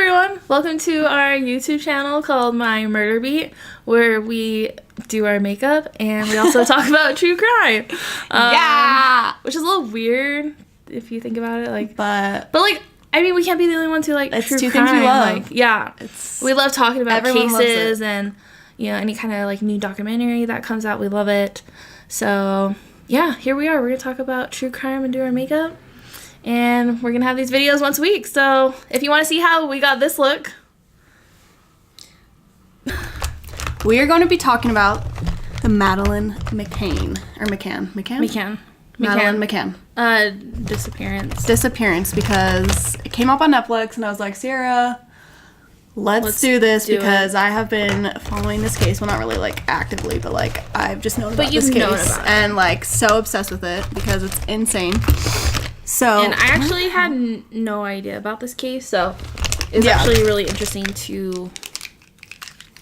everyone! Welcome to our YouTube channel called My Murder Beat, where we do our makeup and we also talk about true crime. Which is a little weird if you think about it. But I mean, we can't be the only ones who like it's true two crime. Things we love. We love talking about cases it. and any kind of like new documentary that comes out. We love it. So yeah, here we are. We're gonna talk about true crime and do our makeup. And we're going to have these videos once a week. So if you want to see how we got this look. We are going to be talking about the Madeleine McCann. Or McCann. McCann. Madeleine McCann. Disappearance. Because it came up on Netflix and I was like, Sierra, let's do this because I have been following this case. Well, not really like actively, but like I've just known about this case. And like so obsessed with it because it's insane. And I actually had no idea about this case, so it's actually really interesting to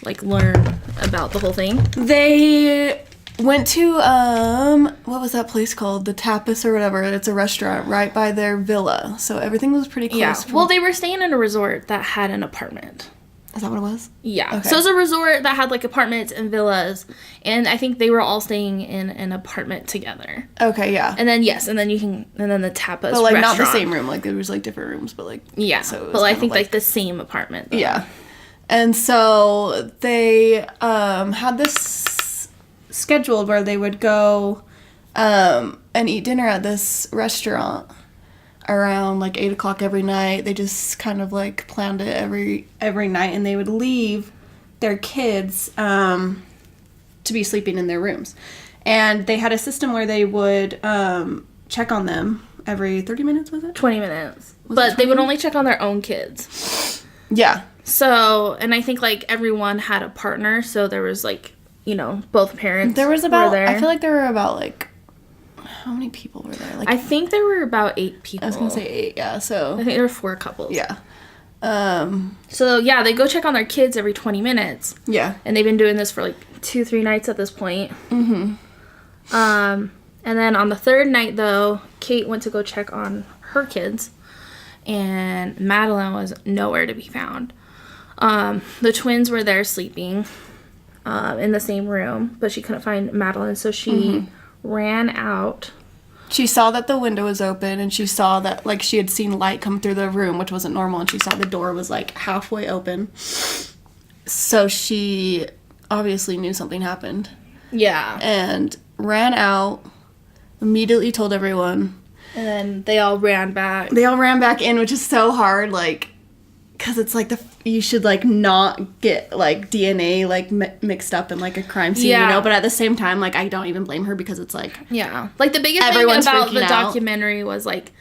like learn about the whole thing. They went to what was that place called? The Tapas or whatever. It's a restaurant right by their villa, so everything was pretty close. Yeah. Well, they were staying in a resort that had an apartment. Is that what it was? Yeah. Okay. So it was a resort that had like apartments and villas, and I think they were all staying in an apartment together. Okay, yeah. And then the tapas, but like restaurant. not the same room. Like there was like different rooms, but like So but I think like the same apartment. Though. Yeah. And so they had this scheduled where they would go and eat dinner at this restaurant around like 8 o'clock every night. They just kind of like planned it every night, and they would leave their kids to be sleeping in their rooms. And they had a system where they would check on them every 30 minutes, was it? 20 minutes. But they would only check on their own kids. Yeah. So, and I think like everyone had a partner, so there was like, both parents there was about, were there. I feel like there were about like, how many people were there? Like I think there were about 8 people. I was gonna say 8, yeah. So I think there were 4 couples. Yeah. So yeah, they go check on their kids every 20 minutes. Yeah. And they've been doing this for like 2-3 nights at this point. Mm-hmm. And then on the 3rd night though, Kate went to go check on her kids, and Madeleine was nowhere to be found. The twins were there sleeping in the same room, but she couldn't find Madeleine, so she ran out. She saw that the window was open, and she saw that like she had seen light come through the room, which wasn't normal, and she saw the door was like halfway open. So she obviously knew something happened. Yeah. And ran out, immediately told everyone. And then they all ran back. They all ran back in, which is so hard, like, because it's like you should like not get like DNA like mixed up in like a crime scene, but at the same time, like I don't even blame her because it's like like the biggest thing about the documentary was like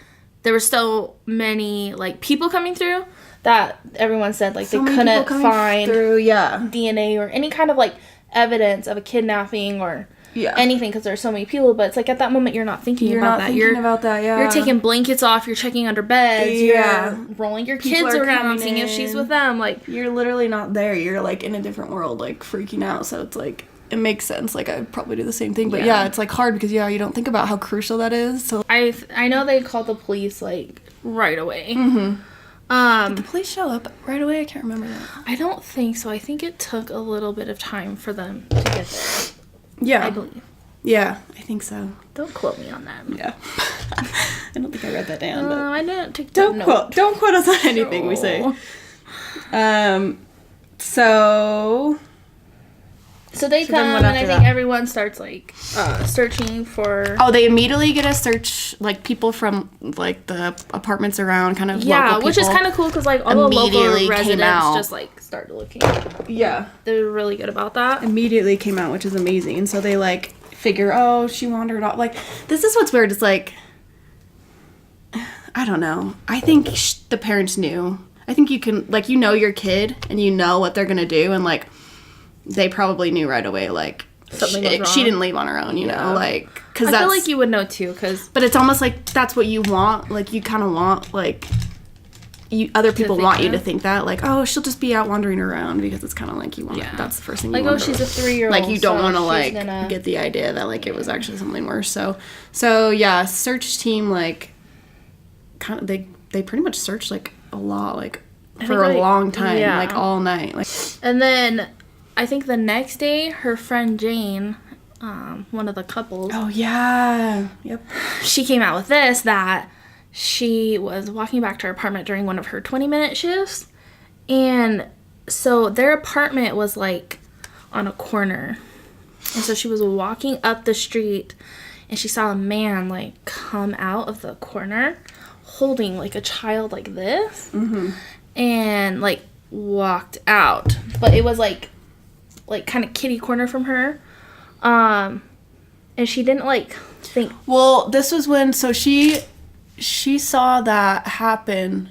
there were so many like people coming through that everyone said like so they couldn't find DNA or any kind of like evidence of a kidnapping or anything because there's so many people, but it's like at that moment you're not thinking about that. You're taking blankets off, you're checking under beds, you're rolling your kids around, seeing if she's with them. Like you're literally not there. You're like in a different world, like freaking out. So it's like it makes sense. Like I'd probably do the same thing, but it's like hard because you don't think about how crucial that is. So I know they called the police like right away. Did the police show up right away? I can't remember that. I don't think so. I think it took a little bit of time for them to get there. Yeah. I believe. Yeah, I think so. Don't quote me on that. Yeah. I don't think I read that down. But I didn't take don't quote us on anything we say. So they come, and I think everyone starts like searching for. Oh, they immediately get a search, like people from like the apartments around, kind of local people. Which is kind of cool because like all the local residents just like started looking. Yeah, they're really good about that. Immediately came out, which is amazing. So they like figure, oh, she wandered off. Like this is what's weird. It's like I don't know. I think the parents knew. I think you can like your kid and you know what they're gonna do, and like. They probably knew right away, like, something was wrong. She didn't leave on her own, you know, like, because I feel like you would know, too, because... But it's almost like that's what you want, like, you kind of want, like, other people want you to think that, like, oh, she'll just be out wandering around, because it's kind of like you want that's the first thing you want. Like, oh, she's a 3-year-old, like, you don't want to, like, get the idea that, like, it was actually something worse, so, yeah, search team, like, kind of, they pretty much searched, like, a lot, like, for a long time, like all night. Like, and then I think the next day, her friend Jane, one of the couples. Oh yeah. Yep. She came out with this, that she was walking back to her apartment during one of her 20-minute shifts, and so their apartment was like on a corner, and so she was walking up the street, and she saw a man like come out of the corner holding like a child like this, and like walked out, but it was like kind of kitty corner from her, and she didn't like think. Well, this was when, so she saw that happen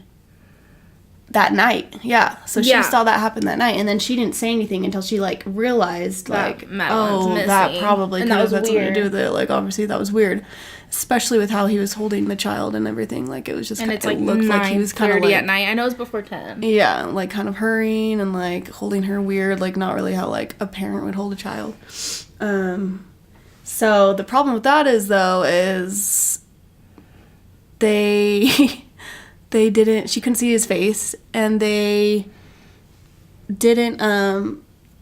that night. Yeah. So she saw that happen that night, and then she didn't say anything until she like realized that, like, oh, missing. That probably could have had something to do with it. Like, obviously that was weird, especially with how he was holding the child and everything. Like, it was just, and it's like looked like he was kind of like, at night. I know it was before 10. Yeah, like kind of hurrying and like holding her weird, like not really how like a parent would hold a child. So the problem with that is they didn't, she couldn't see his face, and they didn't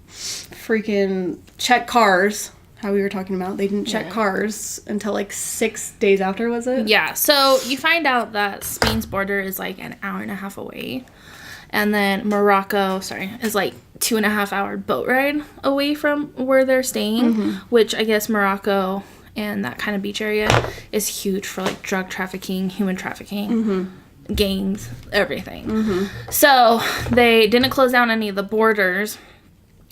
freaking check cars, how we were talking about. They didn't check cars until like 6 days after, was it? Yeah, so you find out that Spain's border is like an hour and a half away, and then Morocco, is like 2.5 hour boat ride away from where they're staying, which I guess Morocco and that kind of beach area is huge for like drug trafficking, human trafficking, gangs, everything. So they didn't close down any of the borders,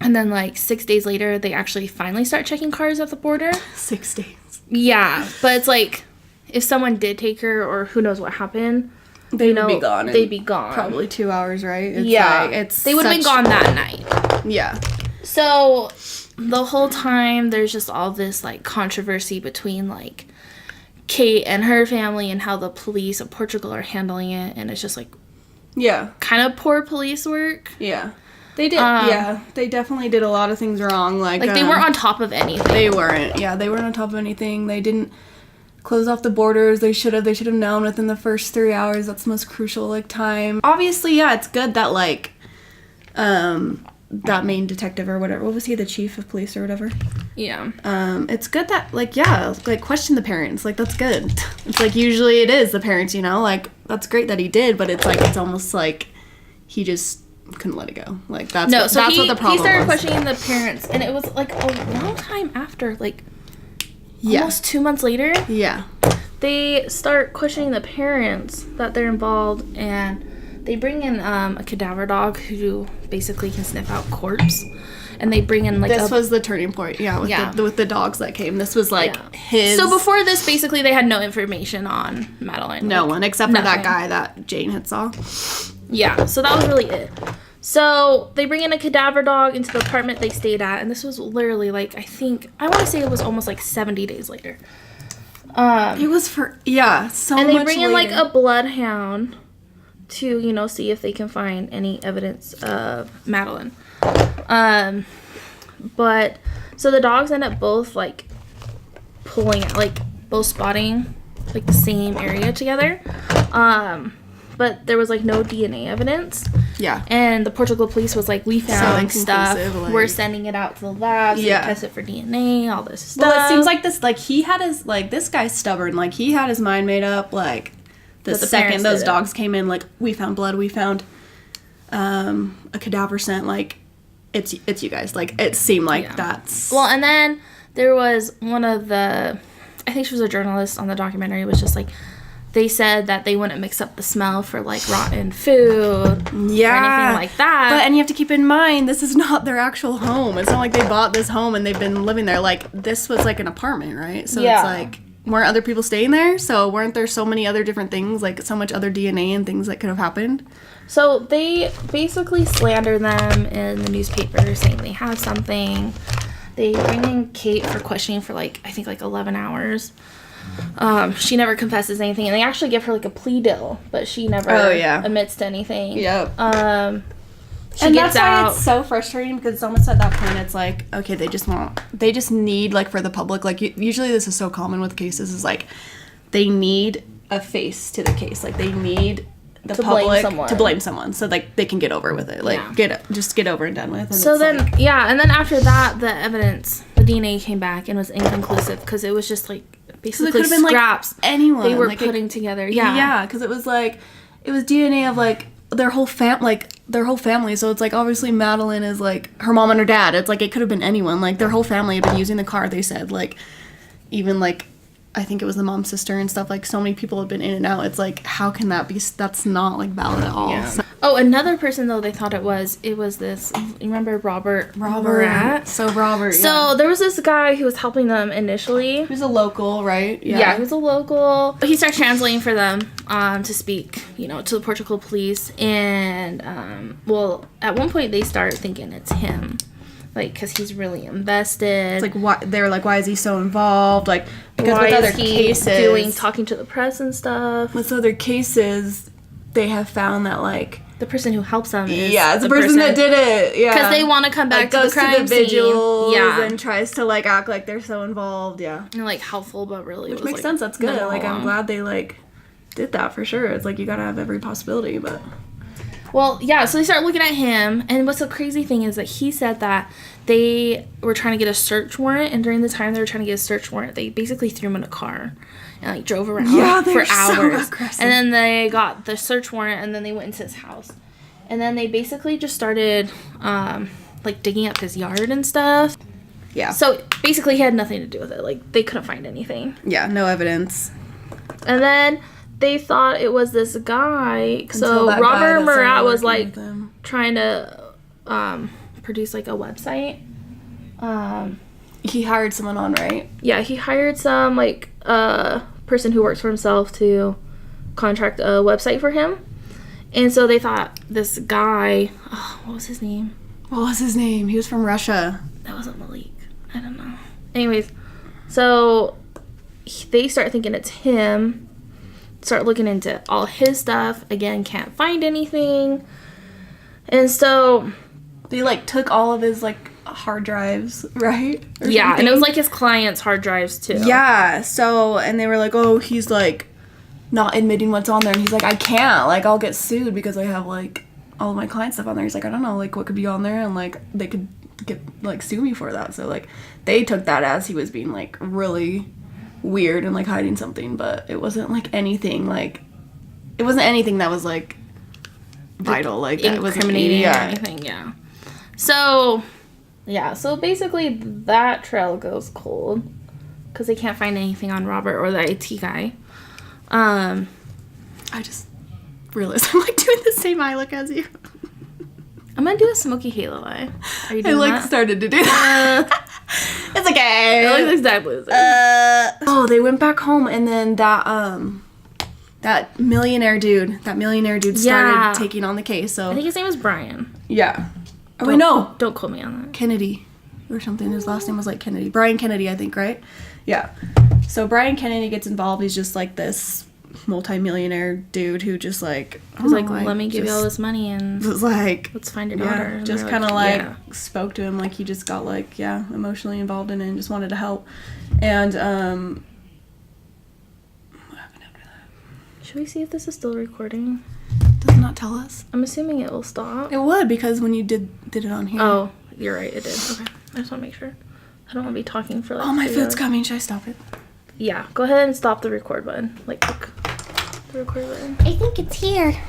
and then like 6 days later they actually finally start checking cars at the border. 6 days. Yeah, but it's like if someone did take her, or who knows what happened, they'd be gone. They'd be gone. Probably 2 hours, right? They would have been gone that night. Yeah. So the whole time there's just all this like controversy between like Kate and her family and how the police of Portugal are handling it, and it's just like kind of poor police work. Yeah. They did. They definitely did a lot of things wrong. Like they weren't on top of anything. They weren't. Yeah, they weren't on top of anything. They didn't close off the borders. They should have known within the first 3 hours. That's the most crucial like time. Obviously, yeah, it's good that like that main detective or whatever, what was he, the chief of police or whatever? Yeah. It's good that like question the parents. Like, that's good. It's like usually it is the parents, you know, like that's great that he did, but it's like it's almost like he just couldn't let it go. Like that's what the problem was. He started questioning the parents, and it was like a long time after, like almost 2 months later. Yeah. They start questioning the parents that they're involved, and they bring in a cadaver dog who basically can sniff out corpse, and they bring in like this was the turning point. With the dogs that came. This was like his. So before this, basically they had no information on Madeleine. No one except for that guy that Jane had saw. Yeah, so that was really it. So they bring in a cadaver dog into the apartment they stayed at, and this was literally like I want to say it was almost like 70 days later. It was so much later. And they bring in like a bloodhound to, see if they can find any evidence of Madeleine. But so the dogs end up both like pulling out, like both spotting like the same area together. But there was like no DNA evidence. Yeah. And the Portugal police was like, we found stuff. Like, we're sending it out to the labs. Yeah. Test it for DNA, all this stuff. Well, it seems like this, like he had his, like this guy's stubborn. Like he had his mind made up. Like the second those dogs came in, like we found blood, we found a cadaver scent. Like it's you guys. Like it seemed like that's. Well, and then there was one of the, I think she was a journalist on the documentary, was just like, they said that they wouldn't mix up the smell for, like, rotten food or anything like that. And you have to keep in mind, this is not their actual home. It's not like they bought this home and they've been living there. Like, this was, like, an apartment, right? So it's, like, weren't other people staying there? So weren't there so many other different things, like, so much other DNA and things that could have happened? So they basically slander them in the newspaper, saying they have something. They bring in Kate for questioning for, like, I think, like, 11 hours. She never confesses anything, and they actually give her like a plea deal, but she never admits to anything. Yep. And that's why it's so frustrating, because it's almost at that point it's like, okay, they just need, like, for the public, like usually this is so common with cases, is like they need a face to the case, like they need the public to blame someone, so like they can get over with it, like get over and done with. And so then like, and then after that, the evidence, the DNA came back and was inconclusive because it was just like basically could have been scraps like anyone they were like putting together. Because it was DNA of like their whole family. So it's like obviously Madeleine is like her mom and her dad. It's like it could have been anyone. Like their whole family had been using the car. They said like even like. I think it was the mom's sister and stuff. Like, so many people have been in and out. It's like, how can that be? That's not, like, valid at all. Yeah. Oh, another person, though, they thought it was this, you remember Robert Murat? So, Robert, So, there was this guy who was helping them initially. He was a local, right? Yeah, he was a local. He started translating for them to speak, to the Portugal police. And, at one point, they started thinking it's him. Like, because he's really invested. It's like, why is he so involved? Like, because why with other is he cases, talking to the press and stuff. With other cases, they have found that, like, the person who helps them is it's the person that did it. Yeah, because they want to come back to the crime scene. And tries to like act like they're so involved. Yeah, and like helpful, but really, which makes sense. That's good. Like, I'm glad they like did that for sure. It's like you gotta have every possibility, but. Well, yeah, so they start looking at him, and what's the crazy thing is that he said that they were trying to get a search warrant, and during the time they were trying to get a search warrant, they basically threw him in a car and, like, drove around for hours. So aggressive. And then they got the search warrant, and then they went into his house. And then they basically just started, like, digging up his yard and stuff. Yeah. So, basically, he had nothing to do with it. Like, they couldn't find anything. Yeah, no evidence. And then they thought it was this guy. So Robert Murat was like trying to produce like a website. He hired someone on, right? Yeah, he hired some like person who works for himself to contract a website for him. And so they thought this guy, what was his name? He was from Russia. That wasn't Malik. I don't know. Anyways, so they start thinking it's him. Start looking into all his stuff. Again, can't find anything. And so they like took all of his like hard drives, right? Yeah, and it was like his clients' hard drives too. Yeah. So, and they were like, oh, he's like not admitting what's on there, and he's like, I can't, like, I'll get sued because I have like all of my client stuff on there. He's like, I don't know, like, what could be on there, and like they could get like sue me for that. So like they took that as he was being like really weird and like hiding something, but it wasn't like anything like it wasn't anything that was like vital, like that was incriminating or anything. So basically that trail goes cold because they can't find anything on Robert or the IT guy. I just realized I'm like doing the same eye look as you. I'm gonna do a smoky halo eye. Are you doing that? I like started to do that. It's okay. It looks exactly the same. They went back home, and then that millionaire dude started taking on the case. So I think his name was Brian. Yeah. No. Don't quote me on that. Kennedy or something. His last name was like Kennedy. Brian Kennedy, I think, right? Yeah. So Brian Kennedy gets involved. He's just like this multi-millionaire dude who just like he's like, let me give you all this money and was like, let's find your daughter. And just kind of like spoke to him like he just got like emotionally involved in it and just wanted to help. And what happened after that? Should we see if this is still recording? Does it not tell us? I'm assuming it will stop. It would, because when you did it on here. Oh, you're right, it did. Okay, I just want to make sure. I don't want to be talking for like my food's coming. Should I stop it? Yeah, go ahead and stop the record button. Like, click the record button. I think it's here.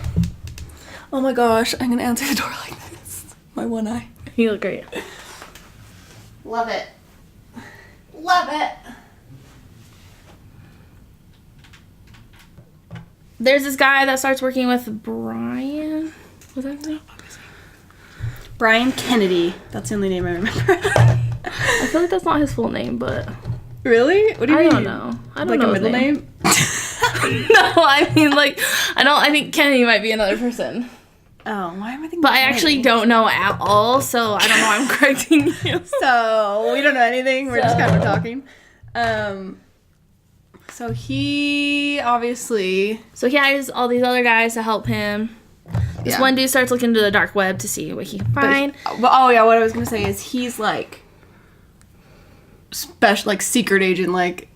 Oh my gosh, I'm gonna answer the door like this. My one eye. You look great. Love it. Love it. There's this guy that starts working with Brian. Was that his name? Brian Kennedy. That's the only name I remember. I feel like that's not his full name, but... Really? What do you mean? I don't know. I don't know. Like a middle name? No, I mean, like, I think Kennedy might be another person. Oh, why am I thinking But I actually don't know at all, so I don't know why I'm correcting you. So, we don't know anything. We're just kind of talking. So he obviously... So he hires all these other guys to help him. This one dude starts looking into the dark web to see what he can find. What I was going to say is he's like... special, like, secret agent, like,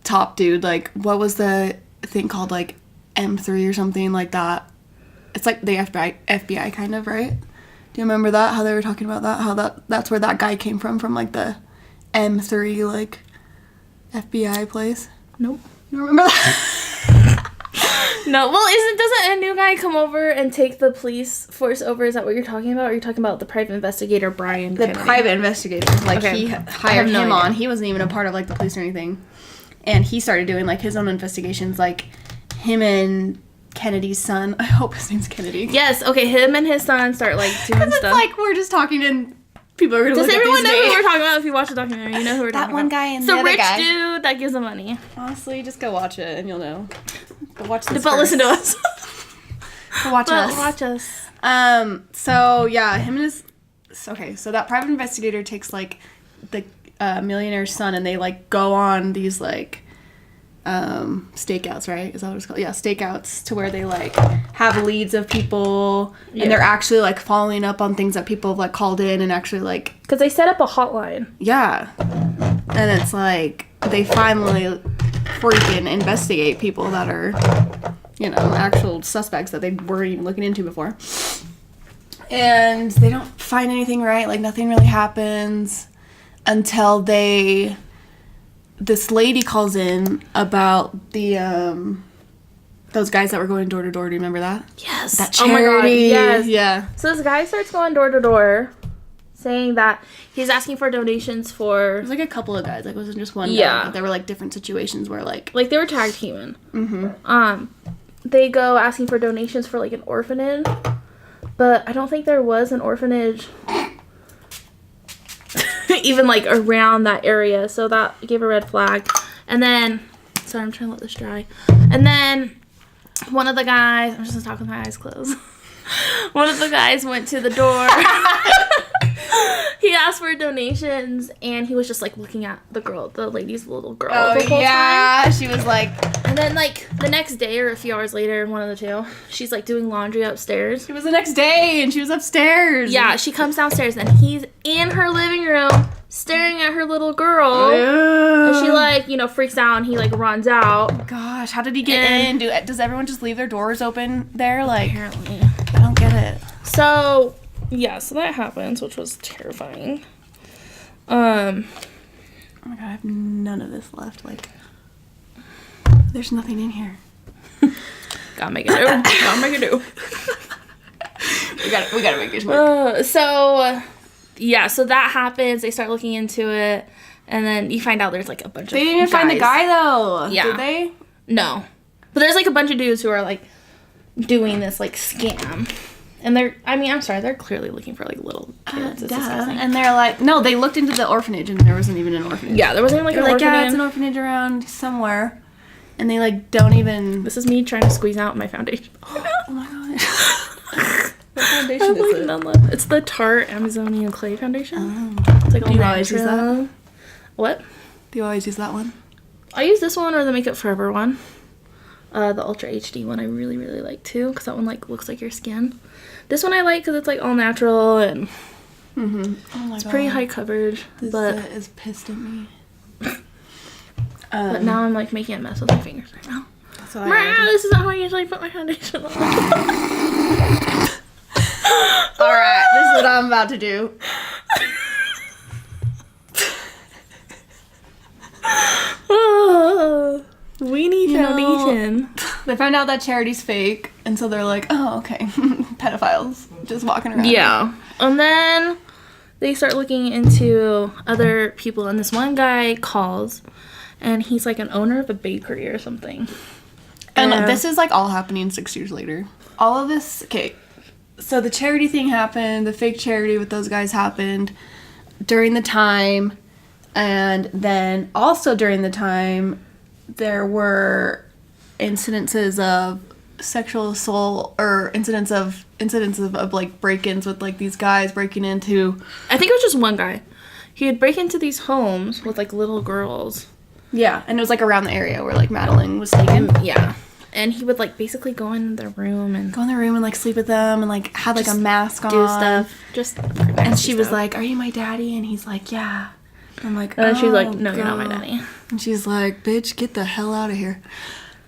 top dude. Like, what was the thing called, like, M3 or something like that? it's like the FBI kind of, right? Do you remember that? How they were talking about that? How that's where that guy came from like the M3 like FBI place? Nope. You don't remember that? No. Well, doesn't a new guy come over and take the police force over? Is that what you're talking about? Or are you talking about the private investigator Brian Kennedy? The private investigator. Like, he hired him on. He wasn't even a part of, like, the police or anything. And he started doing, like, his own investigations. Like, him and Kennedy's son. I hope his name's Kennedy. Yes. Okay, him and his son start, like, doing stuff. It's like we're just talking and people are going to look at these names. Does everyone know who we're talking about if you watch the documentary? You know who we're talking about. That one guy and the other guy. It's a rich dude that gives them money. Honestly, just go watch it and you'll know. But watch this But listen to us. Watch us. So yeah, him and his. Okay, so that private investigator takes like the millionaire's son, and they like go on these like stakeouts, right? Is that what it's called? Yeah, stakeouts, to where they like have leads of people, and they're actually like following up on things that people have like called in, and actually like because they set up a hotline. Yeah, and it's like they finally freaking investigate people that are, you know, actual suspects that they weren't even looking into before. And they don't find anything, right? Like, nothing really happens until this lady calls in about the, those guys that were going door to door. Do you remember that? Yes. That charity. Oh my God, yes. Yeah. So this guy starts going door to door, saying that he's asking for donations for... There's like a couple of guys. Like, it wasn't just one guy. But there were like different situations where like... Like, they were tag teaming. Mm-hmm. They go asking for donations for like an orphanage. But I don't think there was an orphanage even like around that area. So that gave a red flag. And then... Sorry, I'm trying to let this dry. And then one of the guys... I'm just going to talk with my eyes closed. One of the guys went to the door. He asked for donations, and he was just like looking at the lady's little girl the whole time. She was like... And then like the next day or a few hours later, one of the two, she's like doing laundry upstairs. It was the next day, and she was upstairs. Yeah, she comes downstairs, and he's in her living room staring at her little girl. Yeah. And she like, you know, freaks out, and he like runs out. Gosh, how did he get in? Does everyone just leave their doors open there? Like, apparently. I don't get it. So... Yeah, so that happens, which was terrifying. Oh my God, I have none of this left. Like, there's nothing in here. Gotta make it do. Gotta make it do. we gotta make this work. So that happens. They start looking into it, and then you find out there's like a bunch of They didn't even find the guy though. Yeah. Did they? No. But there's like a bunch of dudes who are like doing this like scam. And they're clearly looking for, like, little kids. And they're like, no, they looked into the orphanage, and there wasn't even an orphanage. Yeah, there wasn't, like, an orphanage. Yeah, it's an orphanage around somewhere. And they, like, don't even... This is me trying to squeeze out my foundation. Oh, my God. What foundation is it? None left. It's the Tarte Amazonian Clay Foundation. Oh. It's, like, all Do you always use that? What? Do you always use that one? I use this one or the Makeup Forever one. The Ultra HD one I really, really like, too. Because that one, like, looks like your skin. This one I like because it's like all natural and it's pretty high coverage. This is pissed at me. But now I'm like making a mess with my fingers right now. This isn't how I usually put my foundation on. Alright, this is what I'm about to do. We need foundation. They find out that charity's fake, and so they're like, oh, okay. Pedophiles just walking around. Yeah. And then they start looking into other people, and this one guy calls, and he's like an owner of a bakery or something. And this is like all happening 6 years later. All of this, okay. So the charity thing happened, the fake charity with those guys happened during the time, and then also during the time, there were incidences of sexual assault or incidences of like break-ins with like these guys breaking into... I think it was just one guy. He would break into these homes with like little girls. Yeah, and it was like around the area where like Madeleine was taken. Yeah. And he would like basically go in their room and like sleep with them and like have like a mask on. Do stuff. And she was like, "Are you my daddy?" And he's like, "Yeah." I'm like, and she's like, "No, you're not my daddy." And she's like, "Bitch, get the hell out of here."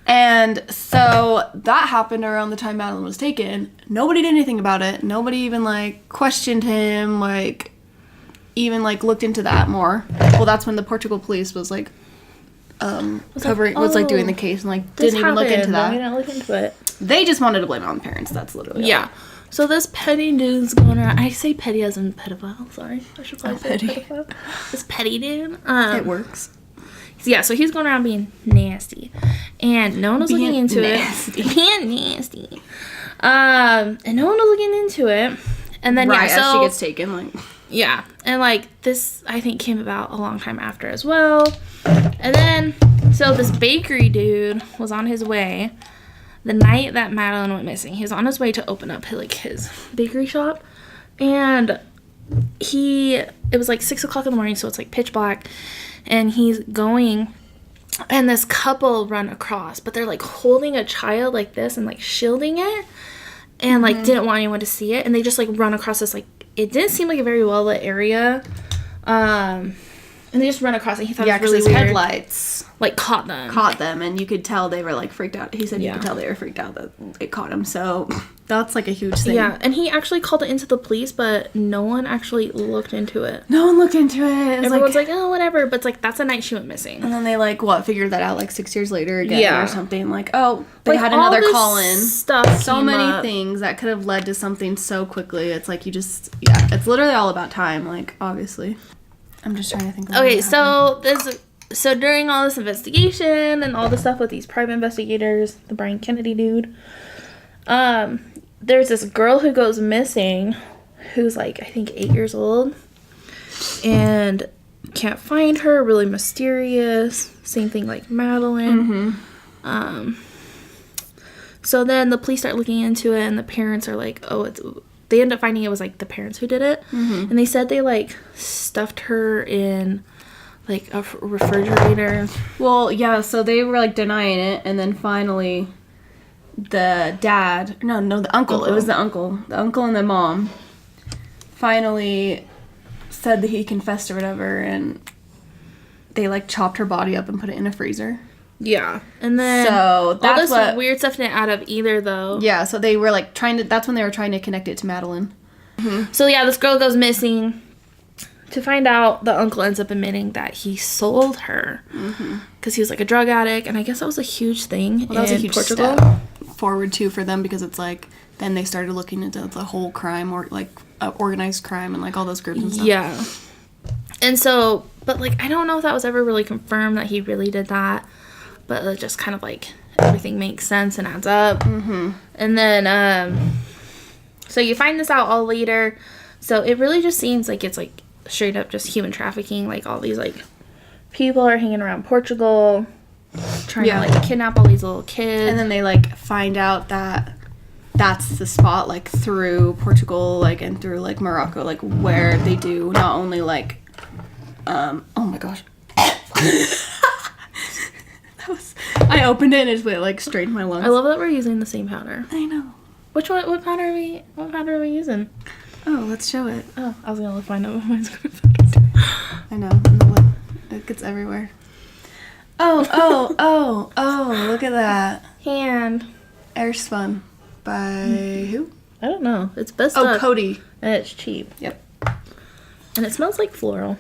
And so that happened around the time Madeleine was taken. Nobody did anything about it. Nobody even, like, questioned him, like, even, like, looked into that more. Well, that's when the Portugal police was, like, doing the case and, like, didn't even look into that. We didn't look into it. They just wanted to blame it on the parents. That's literally all. So this petty dude's going around. I say petty as in pedophile. Sorry. I should probably say petty. pedophile. This petty dude. It works. Yeah, so he's going around being nasty. And no one was looking into it. Being nasty. And no one was looking into it. And then, as she gets taken, like... Yeah. And, like, this, I think, came about a long time after as well. And then, so this bakery dude was on his way the night that Madeleine went missing. He was on his way to open up, like, his bakery shop. And it was, like, 6 o'clock in the morning, so it's, like, pitch black. And he's going, and this couple run across, but they're, like, holding a child like this and, like, shielding it, and, like, didn't want anyone to see it, and they just, like, run across this, like, it didn't seem like a very well-lit area, and they just run across it. He thought it was really weird. Headlights, like, caught them, and you could tell they were, like, freaked out. He said you could tell they were freaked out that it caught him, so... That's, like, a huge thing. Yeah, and he actually called it into the police, but no one actually looked into it. No one looked into it. Everyone's like, oh, whatever. But it's like, that's the night she went missing. And then they, like, figured that out, like, 6 years later again or something. Like, oh, they had another call-in. So many things that could have led to something so quickly. It's like, you just, it's literally all about time, like, obviously. I'm just trying to think. Okay, so during all this investigation and all the stuff with these private investigators, the Brian Kennedy dude, there's this girl who goes missing who's, like, I think 8 years old, and can't find her, really mysterious. Same thing like Madeleine. So then the police start looking into it, and the parents are like, they end up finding it was, like, the parents who did it. And they said they, like, stuffed her in, like, a refrigerator. Well, yeah, so they were, like, denying it, and then finally... the uncle. It was the uncle. The uncle and the mom finally said that he confessed or whatever, and they, like, chopped her body up and put it in a freezer. Yeah. And then so that's all this weird stuff didn't add up either, though. Yeah, so they were, like, that's when they were trying to connect it to Madeleine. So, yeah, this girl goes missing. To find out, the uncle ends up admitting that he sold her because he was, like, a drug addict, and I guess that was a huge thing that was a huge Portugal. Step forward, too, for them, because it's, like, then they started looking into the whole crime, or, like, organized crime and, like, all those groups and stuff. Yeah. And so, but, like, I don't know if that was ever really confirmed that he really did that, but it just kind of, like, everything makes sense and adds up. And then, so you find this out all later, so it really just seems like it's, like, straight up just human trafficking. Like, all these, like, people are hanging around Portugal trying to, like, kidnap all these little kids, and then they, like, find out that that's the spot, like, through Portugal, like, and through, like, Morocco, like, where they do not only, like, oh my gosh. I opened it and it just, like, straight in my lungs. I love that we're using the same powder. I know. What powder are we using? Oh, let's show it. Oh, I was gonna find out what mine's gonna be. I know, and the lip, it gets everywhere. Oh, look at that. Hand. Airspun. By who? I don't know. It's best up. Cody. And it's cheap. Yep. And it smells like floral.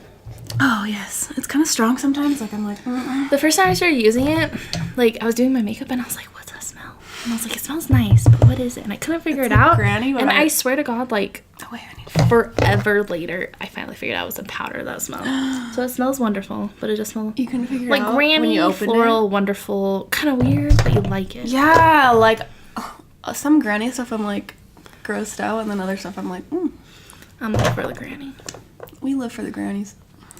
Oh, yes. It's kind of strong sometimes. Like, I'm like, The first time I started using it, like, I was doing my makeup and I was like, what's that smell? And I was like, it smells nice, but what is it? And I couldn't figure it out. Granny, and I swear to God, like, forever later, I finally figured out it was a powder that smelled. So it smells wonderful, but it just smells... You couldn't figure it like out Granny, when you opened floral, wonderful, kind of weird, but you like it. Yeah, like, some Granny stuff I'm, like, grossed out, and then other stuff I'm like, I'm looking for the Granny. We live for the Grannies.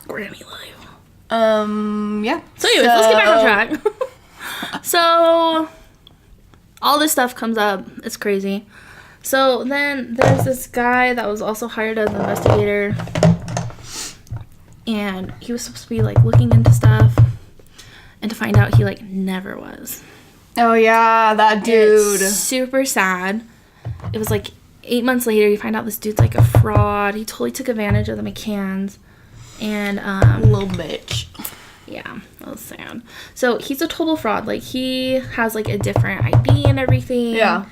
Granny life. Yeah. So anyways, let's get back on track. So... all this stuff comes up. It's crazy. So then there's this guy that was also hired as an investigator. And he was supposed to be, like, looking into stuff. And to find out he, like, never was. Oh, yeah, that dude. It's super sad. It was, like, 8 months later, you find out this dude's, like, a fraud. He totally took advantage of the McCanns. And, little bitch. Yeah, that was sad. So he's a total fraud. Like, he has, like, a different ID and everything. Yeah.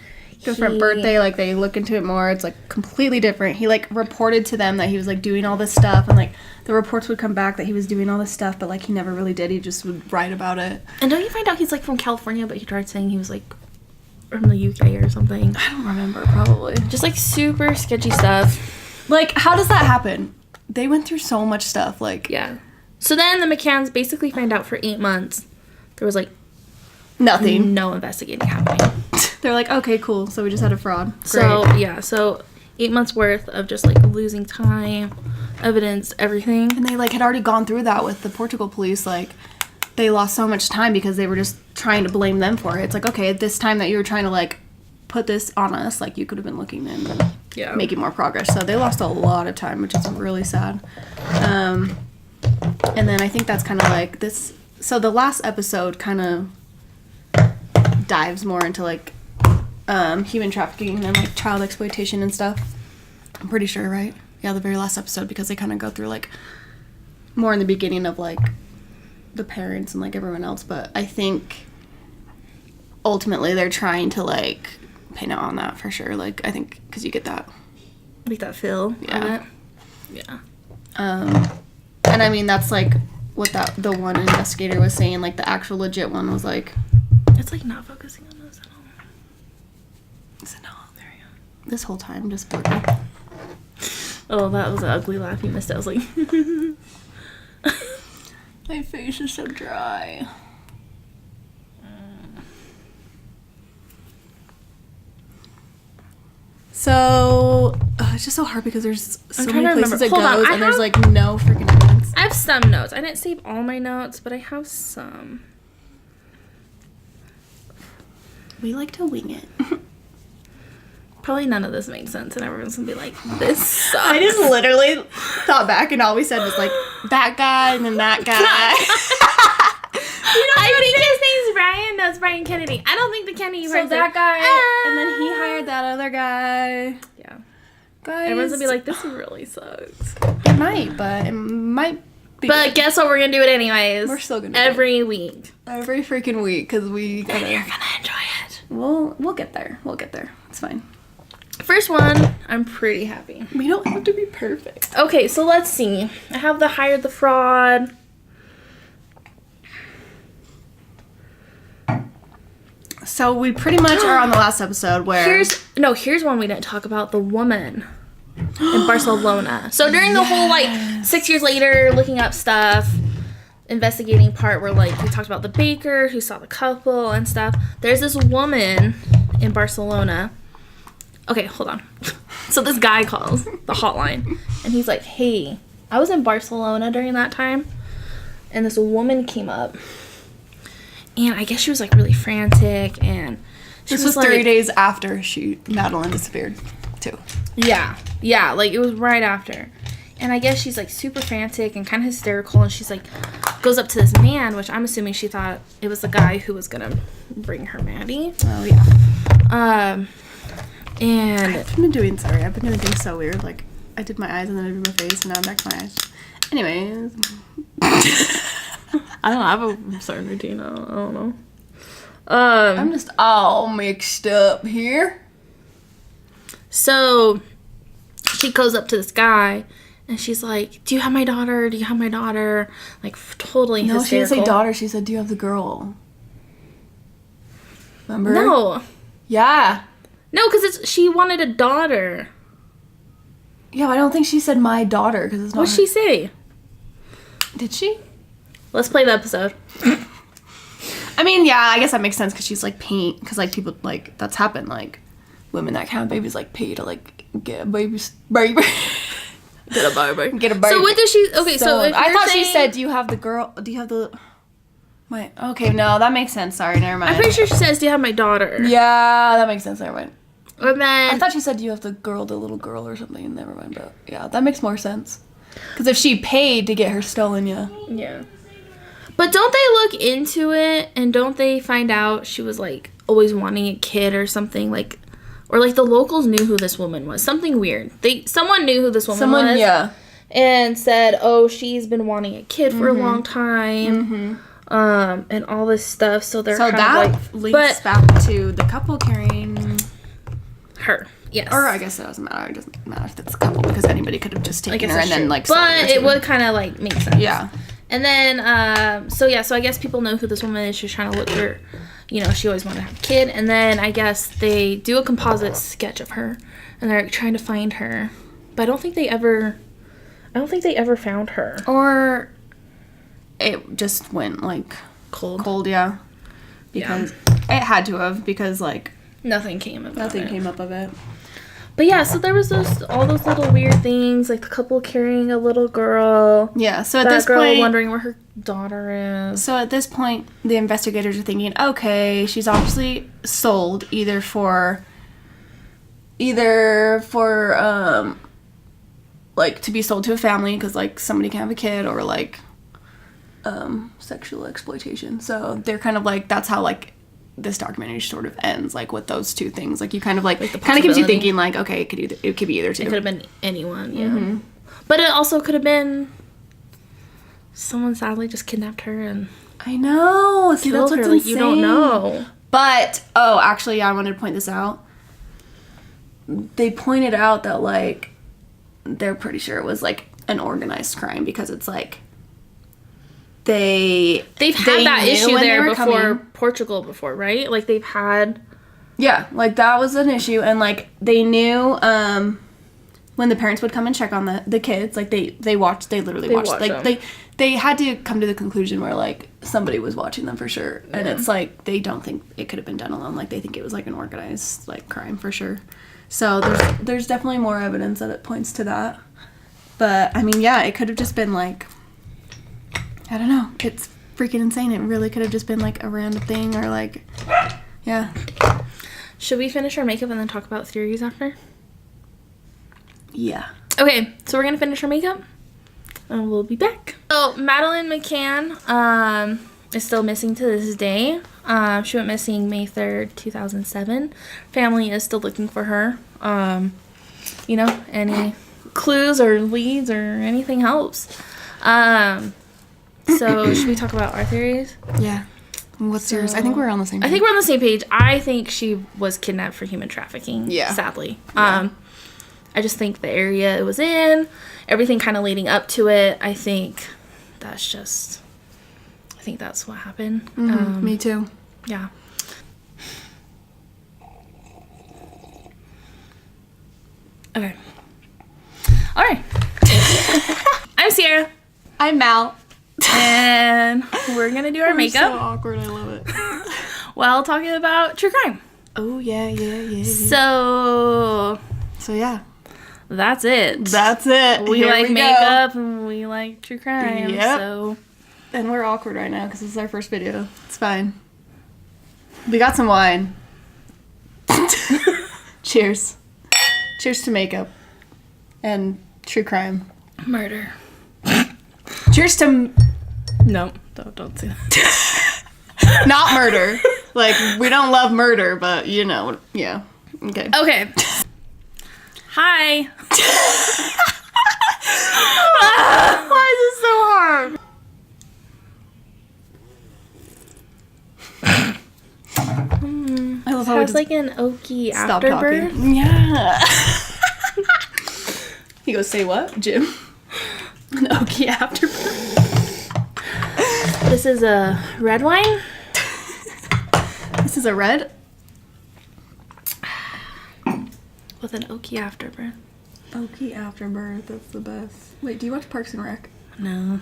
Different birthday. Like, they look into it more. It's, like, completely different. He, like, reported to them that he was, like, doing all this stuff. And, like, the reports would come back that he was doing all this stuff. But, like, he never really did. He just would write about it. And don't you find out he's, like, from California, but he tried saying he was, like, from the UK or something? I don't remember, probably. Just, like, super sketchy stuff. Like, how does that happen? They went through so much stuff. Like... Yeah. So then the McCanns basically find out for 8 months there was, like, nothing. No investigating happening. They're like, okay, cool. So we just had a fraud. Great. So, yeah. So 8 months worth of just, like, losing time, evidence, everything. And they, like, had already gone through that with the Portugal police. Like, they lost so much time because they were just trying to blame them for it. It's like, okay, at this time that you were trying to, like, put this on us, like, you could have been looking in and making more progress. So they lost a lot of time, which is really sad. And then I think that's kind of like this. So the last episode kind of dives more into, like, human trafficking and, like, child exploitation and stuff. I'm pretty sure, right? Yeah, the very last episode, because they kind of go through, like, more in the beginning of, like, the parents and, like, everyone else. But I think ultimately they're trying to, like, pin out on that for sure. Like, I think because you get that. Like that feel. Yeah. Yeah. And I mean, that's, like, what the one investigator was saying. Like, the actual legit one was, like... It's, like, not focusing on those at all. Is it not? There you go. This whole time, just blurry. Oh, that was an ugly laugh you missed. I was like... My face is so dry. So, it's just so hard because there's so many places it goes, and there's, like, no freaking evidence. I have some notes. I didn't save all my notes, but I have some. We like to wing it. Probably none of this makes sense, and everyone's gonna be like, this sucks. I just literally thought back, and all we said was, like, that guy, and then that guy. I think his name's Brian. That's Brian Kennedy. I don't think the Kennedy So person. that guy, and then he hired that other guy. Yeah. Guys. Everyone's gonna be like, this really sucks. It might, but it might be. But good. guess what? We're gonna do it anyways. We're still gonna do every week. Every freaking week, because we gotta. And you're gonna enjoy it. We'll get there. We'll get there. It's fine. First one, I'm pretty happy. We don't have to be perfect. Okay, so let's see. I have the hired the fraud. So we pretty much are on the last episode where... Here's one we didn't talk about. The woman in Barcelona. So during the whole, like, 6 years later, looking up stuff, investigating part where, like, we talked about the baker who saw the couple and stuff. There's this woman in Barcelona. Okay, hold on. So this guy calls the hotline, and he's like, hey, I was in Barcelona during that time, and this woman came up. And I guess she was, like, really frantic, and this was 3 days after Madeleine disappeared, too. Yeah, like, it was right after. And I guess she's, like, super frantic and kind of hysterical, and she's, like, goes up to this man, which I'm assuming she thought it was the guy who was gonna bring her Maddie. Oh, yeah. And... I've been doing things so weird. Like, I did my eyes, and then I did my face, and now I'm back to my eyes. Anyways... I don't have a certain routine. I don't know. I'm just all mixed up here. So she goes up to this guy, and she's like, "Do you have my daughter? Do you have my daughter?" Like, totally hysterical. No, she didn't say daughter. She said, "Do you have the girl?" Remember? No. Yeah. No, because she wanted a daughter. Yeah, but I don't think she said my daughter because it's not. What'd she say? Did she? Let's play the episode. I mean, yeah, I guess that makes sense because she's, like, paying, because, like, people, like, that's happened, like, women that have babies, like, pay to, like, get a baby. Get a baby. So what does she, okay, so if I thought she said, do you have the, okay, no, that makes sense, sorry, never mind. I'm pretty sure she says, do you have my daughter? Yeah, that makes sense, never mind. And then. I thought she said, do you have the little girl or something, never mind, but, yeah, that makes more sense. Because if she paid to get her stolen, yeah. Yeah. But don't they look into it, and don't they find out she was, like, always wanting a kid or something, like, or, like, the locals knew who this woman was. Something weird. Someone knew who this woman was. Yeah. and said, oh, she's been wanting a kid for a long time, and all this stuff. So they're kind that of like, links back to the couple carrying her. Yes. Or I guess it doesn't matter. It doesn't matter if it's a couple because anybody could have just taken her and then like. But it would kind of like make sense. Yeah. And then so I guess people know who this woman is. She's trying to look for, you know, she always wanted to have a kid. And then I guess they do a composite sketch of her, and they're trying to find her, but I don't think they ever found her. Or it just went like cold, yeah. Because it had to have, because like nothing came of it. But yeah, so there was all those little weird things, like the couple carrying a little girl. Yeah, so at this point, wondering where her daughter is. So at this point, the investigators are thinking, okay, she's obviously sold either for like to be sold to a family because like somebody can have a kid, or like sexual exploitation. So they're kind of like, that's how like this documentary sort of ends, like with those two things. Like you kind of like kind of keeps you thinking like, okay, it could be either two. It could have been anyone, yeah. But it also could have been someone sadly just kidnapped her and I know. See, that's what's insane. You don't know. But actually, yeah, I wanted to point this out. They pointed out that like they're pretty sure it was like an organized crime because it's like they've had that issue there before Portugal before, right? Like they've had like that was an issue, and like they knew when the parents would come and check on the kids, like they literally watched like they had to come to the conclusion where like somebody was watching them for sure. And it's like they don't think it could have been done alone, like they think it was like an organized like crime for sure. So there's definitely more evidence that it points to that. But I mean, yeah, it could have just been like, I don't know. It's freaking insane. It really could have just been like a random thing, or like, yeah. Should we finish our makeup and then talk about theories after? Yeah. Okay, so we're going to finish our makeup and we'll be back. So Madeleine McCann is still missing to this day. She went missing May 3rd, 2007. Family is still looking for her. You know, any clues or leads or anything helps. So, should we talk about our theories? Yeah. What's yours? I think we're on the same page. I think we're on the same page. I think she was kidnapped for human trafficking. Yeah. Sadly. Yeah. I just think the area it was in, everything kind of leading up to it, I think that's what happened. Mm-hmm. Me too. Yeah. Okay. All right. I'm Sierra. I'm Mal. And we're going to do our makeup. So awkward. I love it. While talking about true crime. Oh, yeah. So yeah. That's it. We Here like makeup and we like true crime. Yep. So. And we're awkward right now because this is our first video. It's fine. We got some wine. Cheers. Cheers to makeup. And true crime. Murder. Cheers to... No, don't say that. Not murder. Like, we don't love murder, but, you know, yeah. Okay. Hi. Why is this so hard? I love how it has like an oaky stop afterbirth. Talking. Yeah. He goes, say what, Jim? An oaky afterbirth. This is a red wine. This is a red? With an oaky afterbirth. Oaky afterbirth, that's the best. Wait, do you watch Parks and Rec? No.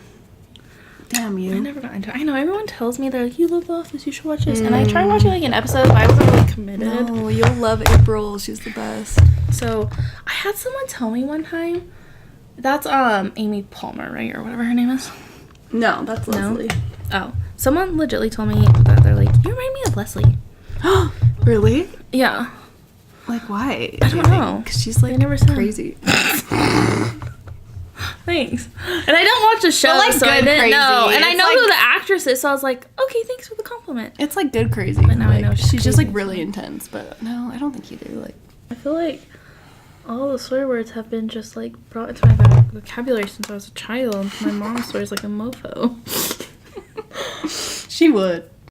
Damn you. I never got into it. I know, everyone tells me, they're like, you love The Office, you should watch this. And I tried watching like an episode, but I wasn't really committed. No, you'll love April. She's the best. So, I had someone tell me one time, that's Amy Palmer, right? Or whatever her name is. No, that's Leslie. Oh. Someone legitimately told me that they're like, you remind me of Leslie. Really? Yeah. Like, why? I don't know. Because she's like crazy. Thanks. And I don't watch the show, but, like, so I didn't know. And I know like, who the actress is, so I was like, okay, thanks for the compliment. It's like good crazy. But now like, I know she's just like really intense. But no, I don't think you do. Like, I feel like all the swear words have been just, like, brought into my vocabulary since I was a child. My mom swears like a mofo. She would.